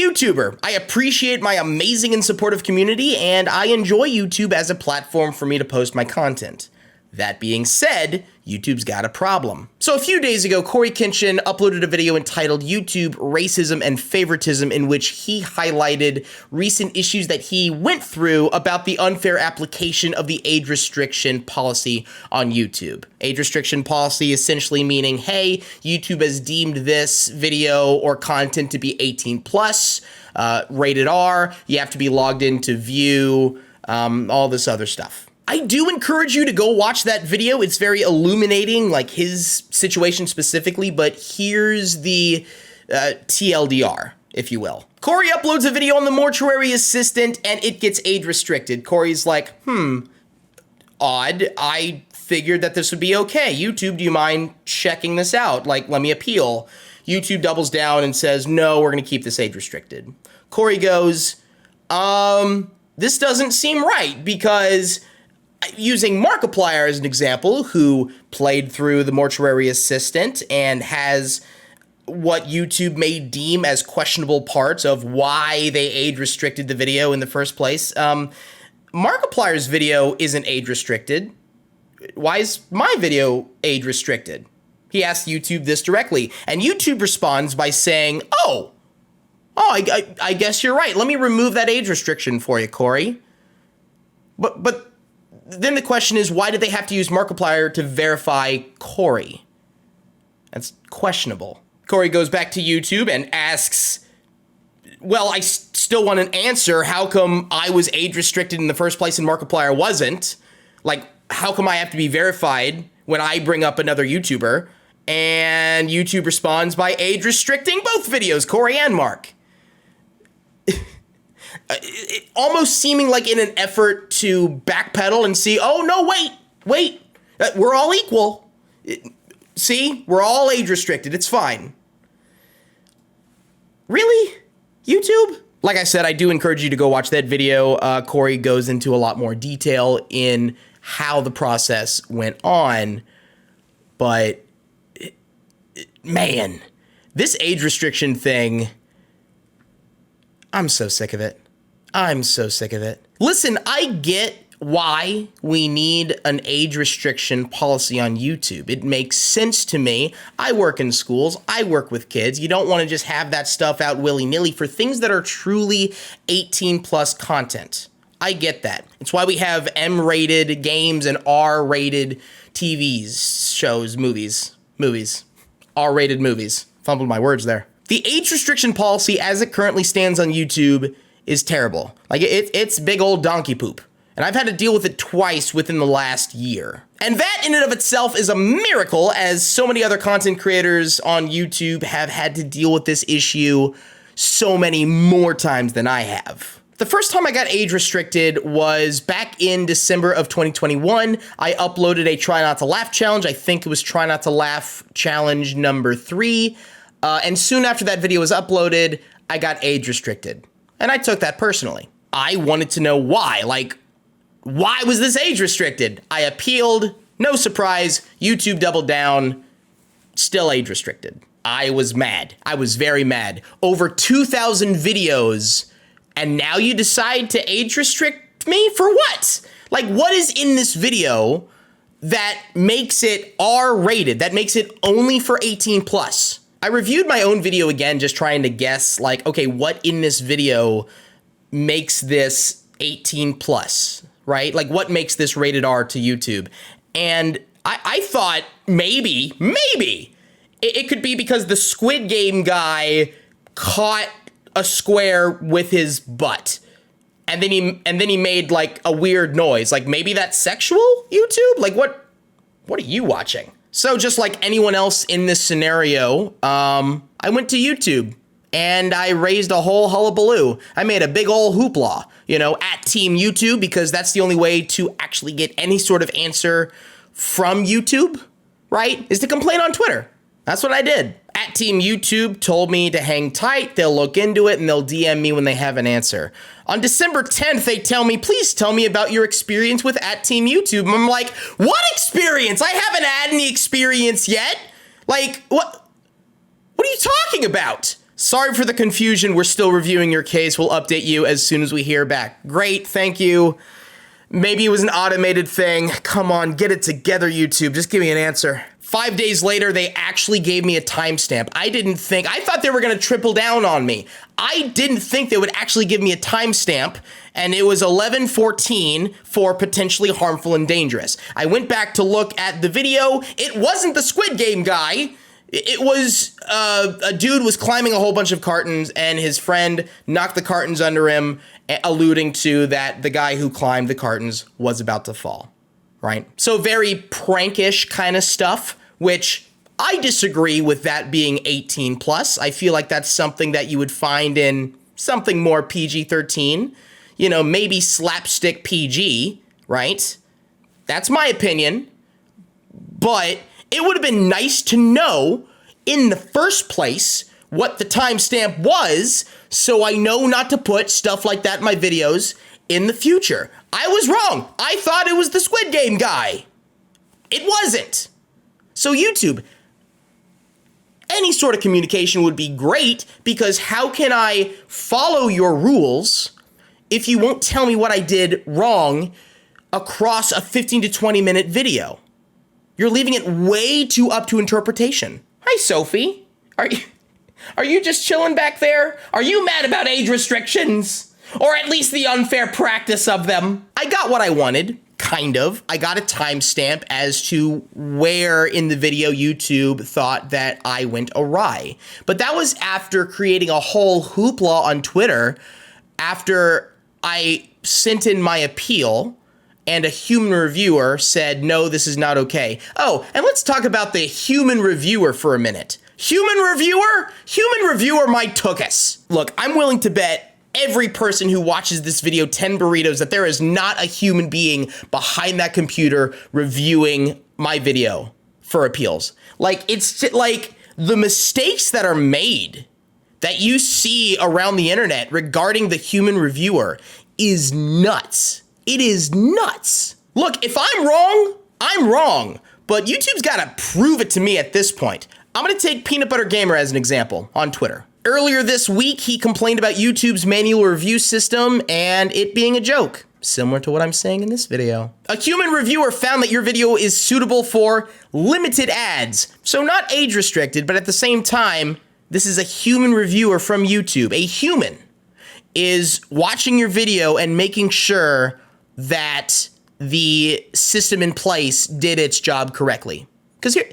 YouTuber. I appreciate my amazing and supportive community, and I enjoy YouTube as a platform for me to post my content. That being said, YouTube's got a problem. So a few days ago, Corey Kinchin uploaded a video entitled YouTube Racism and Favoritism, in which he highlighted recent issues that he went through about the unfair application of the age restriction policy on YouTube. Age restriction policy essentially meaning, hey, YouTube has deemed this video or content to be 18 plus, rated R, you have to be logged in to view, all this other stuff. I do encourage you to go watch that video. It's very illuminating, like his situation specifically, but here's the TLDR, if you will. Corey uploads a video on the mortuary assistant and it gets age restricted. Corey's like, odd. I figured that this would be okay. YouTube, do you mind checking this out? Like, let me appeal. YouTube doubles down and says, no, we're gonna keep this age restricted. Corey goes, this doesn't seem right, because using Markiplier as an example, who played through the mortuary assistant and has what YouTube may deem as questionable parts of why they age restricted the video in the first place. Markiplier's video isn't age restricted. Why is my video age restricted? He asked YouTube this directly, and YouTube responds by saying, I guess you're right. Let me remove that age restriction for you, Corey. But then the question is, why did they have to use Markiplier to verify Corey? That's questionable. Corey goes back to YouTube and asks, well, I still want an answer. How come I was age restricted in the first place and Markiplier wasn't? Like, how come I have to be verified when I bring up another YouTuber? And YouTube responds by age restricting both videos, Corey and Mark. Almost seeming like in an effort to backpedal and see, oh no, wait, we're all equal. See, we're all age restricted, it's fine. Really? YouTube? Like I said, I do encourage you to go watch that video. Corey goes into a lot more detail in how the process went on, but man, this age restriction thing, I'm so sick of it. I'm so sick of it. Listen, I get why we need an age restriction policy on YouTube. It makes sense to me. I work in schools. I work with kids. You don't want to just have that stuff out willy-nilly for things that are truly 18 plus content. I get that. It's why we have M-rated games and R-rated TVs, shows, movies. R-rated movies. Fumbled my words there. The age restriction policy as it currently stands on YouTube is terrible. Like, it's big old donkey poop. And I've had to deal with it twice within the last year. And that in and of itself is a miracle, as so many other content creators on YouTube have had to deal with this issue so many more times than I have. The first time I got age restricted was back in December of 2021. I uploaded a Try Not to Laugh challenge. I think it was Try Not to Laugh challenge number 3. And soon after that video was uploaded, I got age restricted. And I took that personally. I wanted to know why. Like, why was this age restricted? I appealed, no surprise, YouTube doubled down, still age restricted. I was mad. I was very mad. Over 2,000 videos, and now you decide to age restrict me for what? Like, what is in this video that makes it R-rated, that makes it only for 18 plus? I reviewed my own video again, just trying to guess, like, okay, what in this video makes this 18 plus, right? Like, what makes this rated R to YouTube? And I thought maybe it could be because the Squid Game guy caught a square with his butt, and then he made like a weird noise. Like, maybe that's sexual, YouTube? Like, what are you watching? So just like anyone else in this scenario, I went to YouTube and I raised a whole hullabaloo. I made a big ol' hoopla, at Team YouTube, because that's the only way to actually get any sort of answer from YouTube, right? Is to complain on Twitter. That's what I did. At Team YouTube told me to hang tight, they'll look into it, and they'll DM me when they have an answer. On December 10th, they tell me, please tell me about your experience with at Team YouTube. And I'm like, what experience? I haven't had any experience yet. Like, what are you talking about? Sorry for the confusion. We're still reviewing your case. We'll update you as soon as we hear back. Great, thank you. Maybe it was an automated thing. Come on, get it together, YouTube. Just give me an answer. 5 days later, they actually gave me a timestamp. I thought they were gonna triple down on me. I didn't think they would actually give me a timestamp, and it was 11:14 for potentially harmful and dangerous. I went back to look at the video. It wasn't the Squid Game guy. It was a dude was climbing a whole bunch of cartons, and his friend knocked the cartons under him, alluding to that the guy who climbed the cartons was about to fall, right? So very prankish kind of stuff, which I disagree with that being 18 plus. I feel like that's something that you would find in something more PG-13, you know, maybe slapstick PG, right? That's my opinion, but it would have been nice to know in the first place what the timestamp was, so I know not to put stuff like that in my videos in the future. I was wrong. I thought it was the Squid Game guy. It wasn't. So YouTube, any sort of communication would be great, because how can I follow your rules if you won't tell me what I did wrong across a 15 to 20 minute video? You're leaving it way too up to interpretation. Hi, Sophie. Are you just chilling back there? Are you mad about age restrictions? Or at least the unfair practice of them? I got what I wanted, kind of. I got a timestamp as to where in the video YouTube thought that I went awry. But that was after creating a whole hoopla on Twitter after I sent in my appeal, and a human reviewer said, no, this is not okay. Oh, and let's talk about the human reviewer for a minute. Human reviewer? Human reviewer might took us. Look, I'm willing to bet every person who watches this video 10 burritos that there is not a human being behind that computer reviewing my video for appeals. Like, it's like the mistakes that are made that you see around the internet regarding the human reviewer is nuts. It is nuts. Look, if I'm wrong, I'm wrong. But YouTube's gotta prove it to me at this point. I'm gonna take Peanut Butter Gamer as an example on Twitter. Earlier this week, he complained about YouTube's manual review system and it being a joke, similar to what I'm saying in this video. A human reviewer found that your video is suitable for limited ads. So not age restricted, but at the same time, this is a human reviewer from YouTube. A human is watching your video and making sure that the system in place did its job correctly. Because here,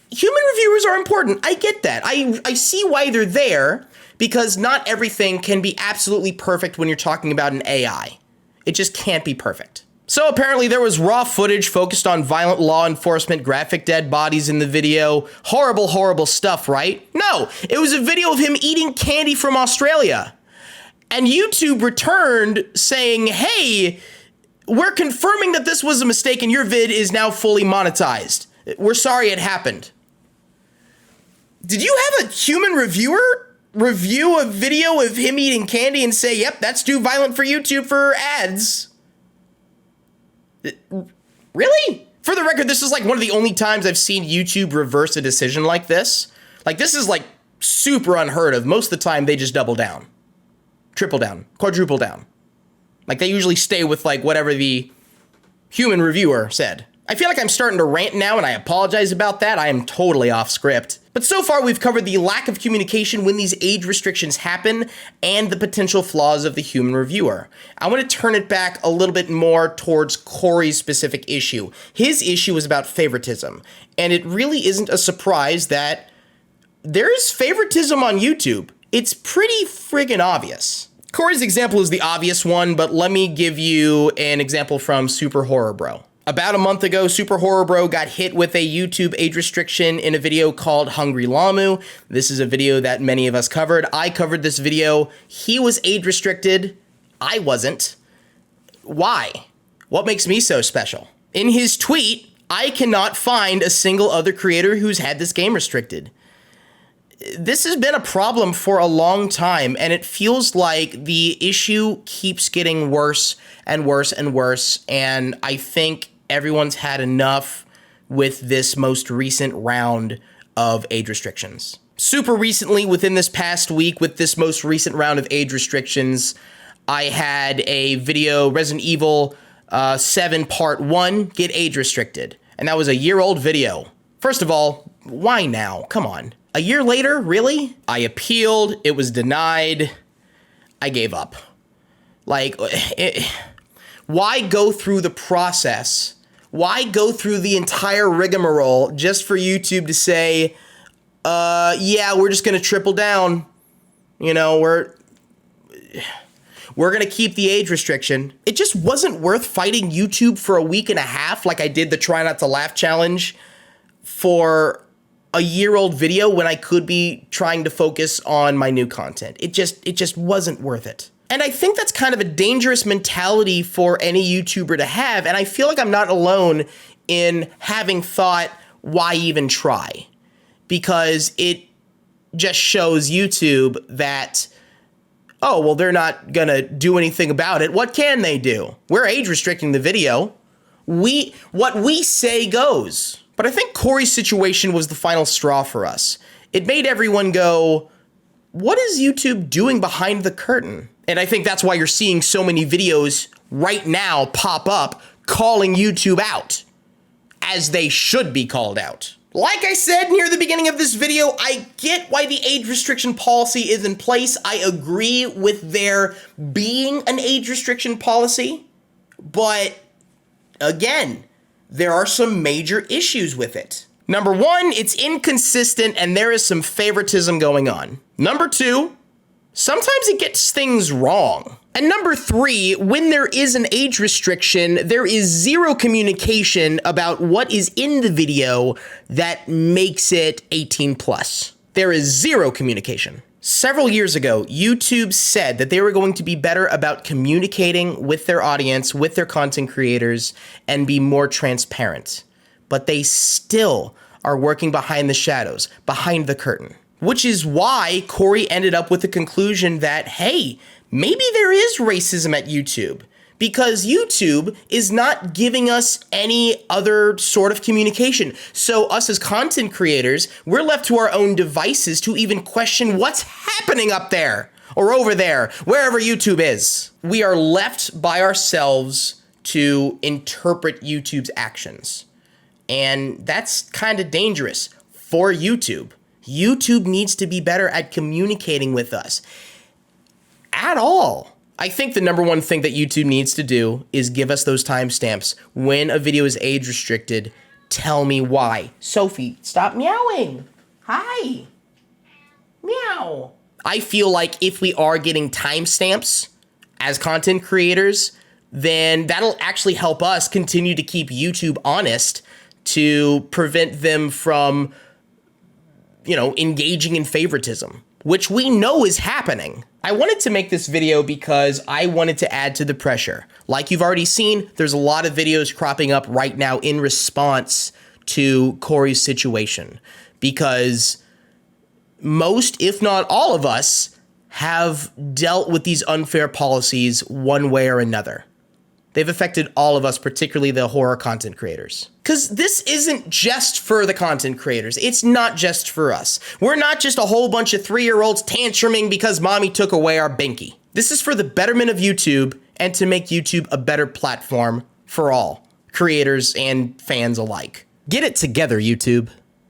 human reviewers are important. I get that. I see why they're there, because not everything can be absolutely perfect when you're talking about an AI. It just can't be perfect. So apparently there was raw footage focused on violent law enforcement, graphic dead bodies in the video. Horrible, horrible stuff, right? No, it was a video of him eating candy from Australia. And YouTube returned saying, hey, we're confirming that this was a mistake and your vid is now fully monetized. We're sorry it happened. Did you have a human reviewer review a video of him eating candy and say, yep, that's too violent for YouTube for ads? Really? For the record, this is like one of the only times I've seen YouTube reverse a decision like this. Like, this is like super unheard of. Most of the time, they just double down. Triple down, quadruple down. Like, they usually stay with like whatever the human reviewer said. I feel like I'm starting to rant now, and I apologize about that. I am totally off script. But so far, we've covered the lack of communication when these age restrictions happen and the potential flaws of the human reviewer. I want to turn it back a little bit more towards Corey's specific issue. His issue is about favoritism, and it really isn't a surprise that there's favoritism on YouTube. It's pretty friggin' obvious. Corey's example is the obvious one, but let me give you an example from Super Horror Bro. About a month ago, Super Horror Bro got hit with a YouTube age restriction in a video called Hungry Lamu. This is a video that many of us covered. I covered this video. He was age restricted. I wasn't. Why? What makes me so special? In his tweet, I cannot find a single other creator who's had this game restricted. This has been a problem for a long time, and it feels like the issue keeps getting worse and worse and worse, and I think everyone's had enough with this most recent round of age restrictions. Super recently, within this past week, with this most recent round of age restrictions, I had a video, Resident Evil 7 Part 1, get age restricted. And that was a year-old video. First of all, why now? Come on. A year later? Really? I appealed. It was denied. I gave up. Like, why go through the process? Why go through the entire rigmarole just for YouTube to say, yeah, we're just going to triple down. You know, we're going to keep the age restriction. It just wasn't worth fighting YouTube for a week and a half like I did the Try Not to Laugh challenge for a year-old video when I could be trying to focus on my new content. It just wasn't worth it. And I think that's kind of a dangerous mentality for any YouTuber to have, and I feel like I'm not alone in having thought, why even try? Because it just shows YouTube that, oh, well, they're not gonna do anything about it. What can they do? We're age restricting the video. What we say goes. But I think Corey's situation was the final straw for us. It made everyone go, what is YouTube doing behind the curtain? And I think that's why you're seeing so many videos right now pop up calling YouTube out, as they should be called out. Like I said near the beginning of this video, I get why the age restriction policy is in place. I agree with there being an age restriction policy, but again, there are some major issues with it. Number one, it's inconsistent and there is some favoritism going on. Number two, sometimes it gets things wrong. And number three, when there is an age restriction, there is zero communication about what is in the video that makes it 18 plus. There is zero communication. Several years ago, YouTube said that they were going to be better about communicating with their audience, with their content creators, and be more transparent. But they still are working behind the shadows, behind the curtain. Which is why Corey ended up with the conclusion that, hey, maybe there is racism at YouTube, because YouTube is not giving us any other sort of communication. So us as content creators, we're left to our own devices to even question what's happening up there or over there, wherever YouTube is. We are left by ourselves to interpret YouTube's actions. And that's kind of dangerous for YouTube. YouTube needs to be better at communicating with us at all. I think the number one thing that YouTube needs to do is give us those timestamps. When a video is age restricted, tell me why. Sophie, stop meowing. Hi. Meow. I feel like if we are getting timestamps as content creators, then that'll actually help us continue to keep YouTube honest to prevent them from, engaging in favoritism, which we know is happening. I wanted to make this video because I wanted to add to the pressure. Like you've already seen, there's a lot of videos cropping up right now in response to Corey's situation, because most, if not all of us, have dealt with these unfair policies one way or another. They've affected all of us, particularly the horror content creators. Because this isn't just for the content creators. It's not just for us. We're not just a whole bunch of 3-year-olds tantruming because mommy took away our binky. This is for the betterment of YouTube and to make YouTube a better platform for all creators and fans alike. Get it together, YouTube.